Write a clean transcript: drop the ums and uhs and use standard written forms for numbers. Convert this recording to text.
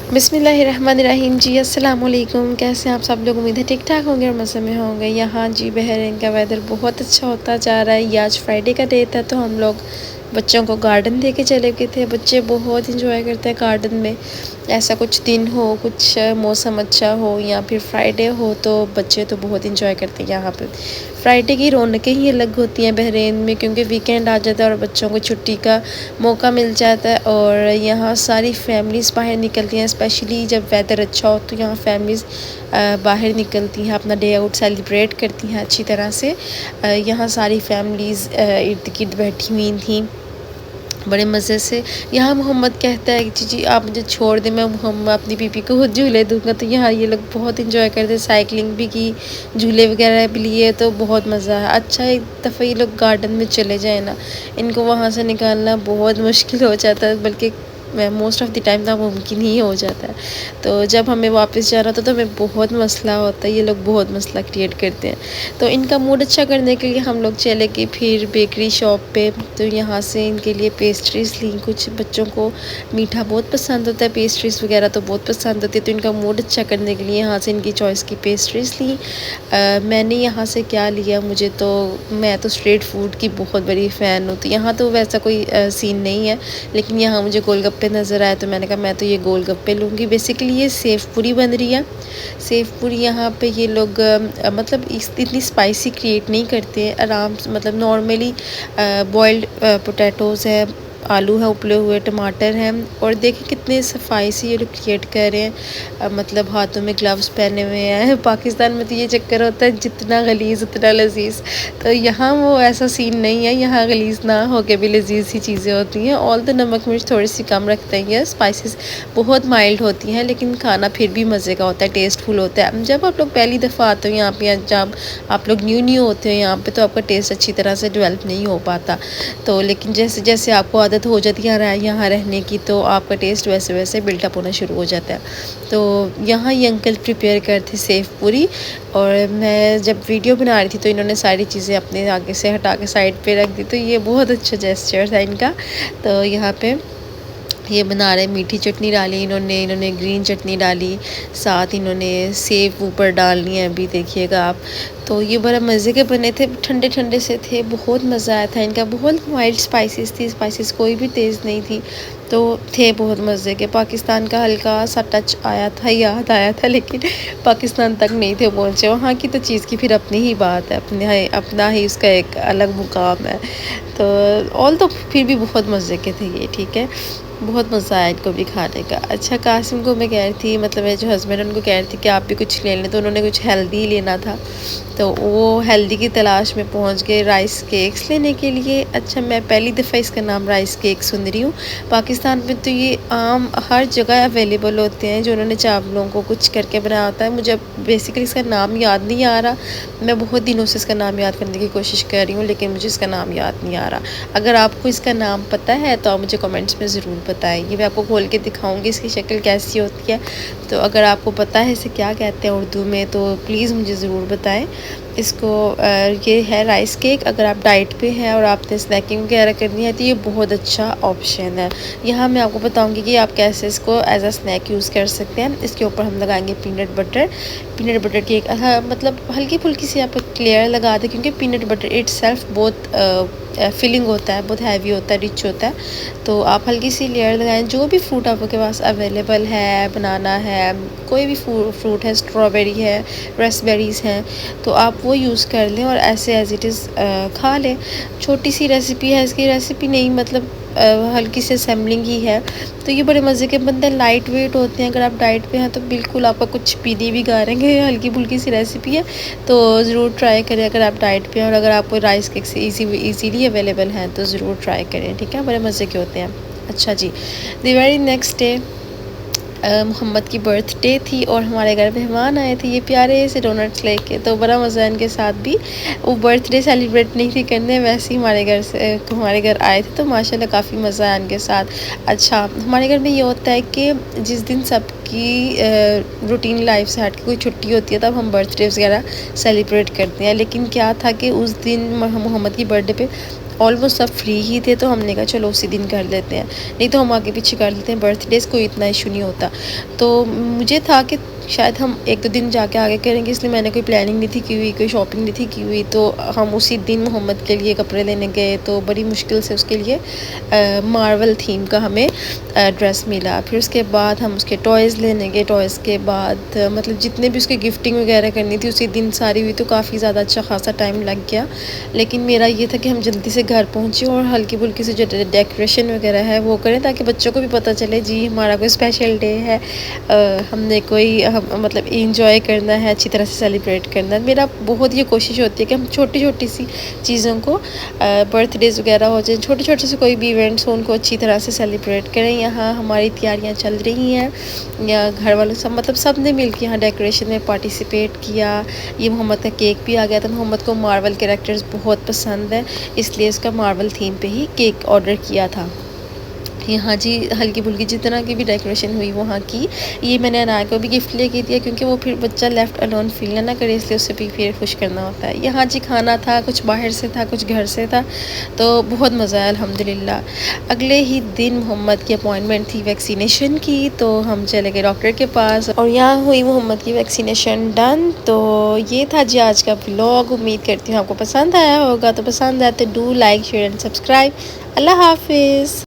बिस्मिल्लाहिर्रहमानिर्रहीम जी अस्सलाम वालेकुम। कैसे हैं आप सब लोग? उम्मीद है ठीक ठाक होंगे और मज़े में होंगे। यहाँ जी बहरीन का वेदर बहुत अच्छा होता जा रहा है। ये आज फ्राइडे का डे था तो हम लोग बच्चों को गार्डन दे के चले गए थे। बच्चे बहुत इंजॉय करते हैं गार्डन में। ऐसा कुछ दिन हो, कुछ मौसम अच्छा हो या फिर फ्राइडे हो तो बच्चे तो बहुत इंजॉय करते हैं। यहाँ पे फ्राइडे की रौनकें ही अलग होती हैं बहरीन में, क्योंकि वीकेंड आ जाता है और बच्चों को छुट्टी का मौका मिल जाता है और यहाँ सारी फैमिलीज़ बाहर निकलती हैं। स्पेशली जब वेदर अच्छा हो तो यहाँ फैमिलीज़ बाहर निकलती हैं, अपना डे आउट सेलिब्रेट करती हैं अच्छी तरह से। यहाँ सारी फैमिलीज़ इर्द गिर्द बैठी हुई थी बड़े मज़े से। यहाँ मोहम्मद कहता है कि जी आप मुझे छोड़ दें, मैं अपनी बीबी को खुद झूले दूँगा। तो यहाँ ये लोग बहुत इंजॉय करते, साइकिलिंग भी की, झूले वगैरह भी लिए, तो बहुत मज़ा है। अच्छा एक दफ़ा ये लोग गार्डन में चले जाए ना, इनको वहाँ से निकालना बहुत मुश्किल हो जाता है, बल्कि मोस्ट ऑफ़ द टाइम नामुमकिन ही हो जाता है। तो जब हमें वापस जाना होता तो हमें बहुत मसला होता है, ये लोग बहुत मसला क्रिएट करते हैं। तो इनका मूड अच्छा करने के लिए हम लोग चले गए फिर बेकरी शॉप पे। तो यहाँ से इनके लिए पेस्ट्रीज़ ली। कुछ बच्चों को मीठा बहुत पसंद होता है, पेस्ट्रीज़ वगैरह तो बहुत पसंद होती है, तो इनका मूड अच्छा करने के लिए यहाँ से इनकी चॉइस की पेस्ट्रीज़ ली। मैंने यहाँ से क्या लिया, मैं तो स्ट्रीट फूड की बहुत बड़ी फ़ैन हूँ। तो यहाँ तो वैसा कोई सीन नहीं है, लेकिन यहाँ मुझे गोलगप्पे नज़र आए तो मैंने कहा मैं तो ये गोलगप्पे लूँगी। बेसिकली ये सेव पूरी बन रही है। सेव पूरी यहाँ पे ये लोग मतलब इतनी स्पाइसी क्रिएट नहीं करते हैं, आराम से मतलब नॉर्मली बॉइल्ड पोटैटोज़ है, आलू है, उबले हुए टमाटर हैं, और देखिए कितने सफाई से ये लोग क्रिएट कर रहे हैं। मतलब हाथों में ग्लव्स पहने हुए हैं। पाकिस्तान में तो ये चक्कर होता है जितना गलीज़ उतना लजीज़, तो यहाँ वो ऐसा सीन नहीं है। यहाँ गलीज़ ना हो के भी लजीज़ ही चीज़ें होती हैं। ऑल द नमक मिर्च थोड़ी सी कम रखते हैं, स्पाइसेस बहुत माइल्ड होती हैं, लेकिन खाना फिर भी मज़े का होता है, टेस्टफुल होता है। जब आप लोग पहली दफ़ा आते हो यहाँ पे, या जब आप लोग न्यू होते हो यहाँ पे, तो आपका टेस्ट अच्छी तरह से डेवलप नहीं हो पाता। तो लेकिन जैसे जैसे आपको आदत हो जाती है यहाँ रहने की, तो आपका टेस्ट वैसे वैसे बिल्टअप होना शुरू हो जाता है। तो यहाँ ये अंकल प्रिपेयर करते सेव पूरी, और मैं जब वीडियो बना रही थी तो इन्होंने सारी चीज़ें अपने आगे से हटा के साइड पे रख दी। तो ये बहुत अच्छा जेस्चर था इनका। तो यहाँ पे ये बना रहे, मीठी चटनी डाली इन्होंने ग्रीन चटनी डाली, साथ इन्होंने सेव ऊपर डालनी है, अभी देखिएगा आप। तो ये बड़ा मज़े के बने थे, ठंडे ठंडे से थे, बहुत मज़ा आया था इनका। बहुत माइल्ड स्पाइसेस थी, स्पाइसेस कोई भी तेज़ नहीं थी, तो थे बहुत मज़े के। पाकिस्तान का हल्का सा टच आया था, याद आया था, लेकिन पाकिस्तान तक नहीं थे पहुँचे। वहाँ की तो चीज़ की फिर अपनी ही बात है, अपना ही उसका एक अलग मुकाम है। तो ऑल तो फिर भी बहुत मज़े के थे ये, ठीक है, बहुत मज़ा आया इनको भी खाने का। अच्छा कासिम को मैं कह रही थी, मतलब मेरे जो हस्बैंड उनको कह रही थी कि आप भी कुछ ले लें, तो उन्होंने कुछ हेल्दी लेना था, तो वो हेल्दी की तलाश में पहुंच गए राइस केक्स लेने के लिए। अच्छा मैं पहली दफ़ा इसका नाम राइस केक सुन रही हूँ। पाकिस्तान में तो ये आम हर जगह अवेलेबल होते हैं, जो उन्होंने चावलों को कुछ करके बनाया होता है। मुझे बेसिकली इसका नाम याद नहीं आ रहा, मैं बहुत दिनों से इसका नाम याद करने की कोशिश कर रही हूँ, लेकिन मुझे इसका नाम याद नहीं आ रहा। अगर आपको इसका नाम पता है तो आप मुझे कमेंट्स में ज़रूर बताएं। ये मैं आपको खोल के दिखाऊंगी इसकी शक्ल कैसी होती है। तो अगर आपको पता है इसे क्या कहते हैं उर्दू में, तो प्लीज़ मुझे ज़रूर बताएं। इसको ये है राइस केक। अगर आप डाइट पे हैं और आपने स्नैकिंग वगैरह करनी है तो ये बहुत अच्छा ऑप्शन है। यहाँ मैं आपको बताऊंगी कि आप कैसे इसको एज अ स्नैक यूज़ कर सकते हैं। इसके ऊपर हम लगाएंगे पीनट बटर की एक मतलब हल्की फुल्की सी आप लेयर लगा दें, क्योंकि पीनट बटर इट्सेल्फ बहुत फिलिंग होता है, बहुत हैवी होता है, रिच होता है। तो आप हल्की सी लेयर लगाएं। जो भी फ्रूट आपके पास अवेलेबल है, बनाना है, कोई भी फ्रूट है, स्ट्रॉबेरी है, रेसबेरीज़ हैं, तो आप वो यूज़ कर लें और ऐसे एज़ इट इज़ खा लें। छोटी सी रेसिपी है, इसकी रेसिपी नहीं, मतलब हल्की सी असेंबलिंग ही है। तो ये बड़े मज़े के बनते हैं, लाइट वेट होते हैं। अगर आप डाइट पे हैं तो बिल्कुल आपका कुछ पीनी भी गारेंगे, हल्की फुल्की सी रेसिपी है, तो ज़रूर ट्राई करें अगर आप डाइट पे हैं। और अगर आपको राइस केक से ईज़िली अवेलेबल हैं तो ज़रूर ट्राई करें, ठीक है, बड़े मज़े के होते हैं। अच्छा जी, the very next day Mohammad की बर्थडे थी और हमारे घर मेहमान आए थे, ये प्यारे से डोनट्स लेके। तो बड़ा मज़ा इनके साथ भी। वो बर्थडे सेलिब्रेट नहीं थी करने, वैसे ही हमारे घर आए थे, तो माशाल्लाह काफ़ी मज़ा आया इनके साथ। अच्छा हमारे घर में ये होता है कि जिस दिन सबकी रूटीन लाइफ से हट के कोई छुट्टी होती है तब हम बर्थडे वगैरह सेलिब्रेट करते हैं। लेकिन क्या था कि उस दिन मोहम्मद की बर्थडे पे ऑलमोस्ट सब फ्री ही थे, तो हमने कहा चलो उसी दिन कर लेते हैं, नहीं तो हम आगे पीछे कर लेते हैं, बर्थडेज़ कोई इतना इशू नहीं होता। तो मुझे था कि शायद हम 1-2 दिन जाके आगे करेंगे, इसलिए मैंने कोई प्लानिंग नहीं थी की हुई, कोई शॉपिंग नहीं थी की हुई। तो हम उसी दिन मोहम्मद के लिए कपड़े लेने गए, तो बड़ी मुश्किल से उसके लिए मार्वल थीम का हमें ड्रेस मिला। फिर उसके बाद हम उसके टॉयज़ लेने गए, टॉयज़ के बाद मतलब जितने भी उसकी गिफ्टिंग वगैरह करनी थी उसी दिन सारी हुई, तो काफ़ी ज़्यादा अच्छा खासा टाइम लग गया। लेकिन मेरा ये था कि हम जल्दी से घर पहुँचे और हल्की फुल्की से जो डेकोरेशन वगैरह है वो करें, ताकि बच्चों को भी पता चले जी हमारा कोई स्पेशल डे है, हमने कोई मतलब इंजॉय करना है, अच्छी तरह से सेलिब्रेट करना है। मेरा बहुत ये कोशिश होती है कि हम छोटी छोटी सी चीज़ों को, बर्थडेज़ वगैरह हो जाए, छोटे छोटे से कोई भी इवेंट्स हो, उनको अच्छी तरह से सेलिब्रेट करें। यहाँ हमारी तैयारियाँ चल रही हैं, या घर वालों सब मतलब सब ने मिल के यहाँ डेकोरेशन में पार्टिसिपेट किया। ये मोहम्मद का केक भी आ गया था, मोहम्मद को मार्वल कैरेक्टर्स बहुत पसंद है, इसलिए इसका मार्वल थीम पे ही केक ऑर्डर किया था। यहाँ जी हल्की फुल्की जितना की भी डेकोरेशन हुई वहाँ की, ये मैंने अनाया को भी गिफ्ट लेके दिया, क्योंकि वो फिर बच्चा लेफ़्ट अलोन फील ना करे, इसलिए उससे भी फिर खुश करना होता है। यहाँ जी खाना था, कुछ बाहर से था, कुछ घर से था, तो बहुत मज़ा आया अल्हम्दुलिल्लाह। अगले ही दिन मोहम्मद की अपॉइंटमेंट थी वैक्सीनेशन की, तो हम चले गए डॉक्टर के पास और यहाँ हुई मोहम्मद की वैक्सीनेशन डन। तो ये था जी आज का व्लॉग, उम्मीद करती हूँ आपको पसंद आया होगा। तो पसंद आए तो do like share and subscribe. अल्लाह हाफिज़।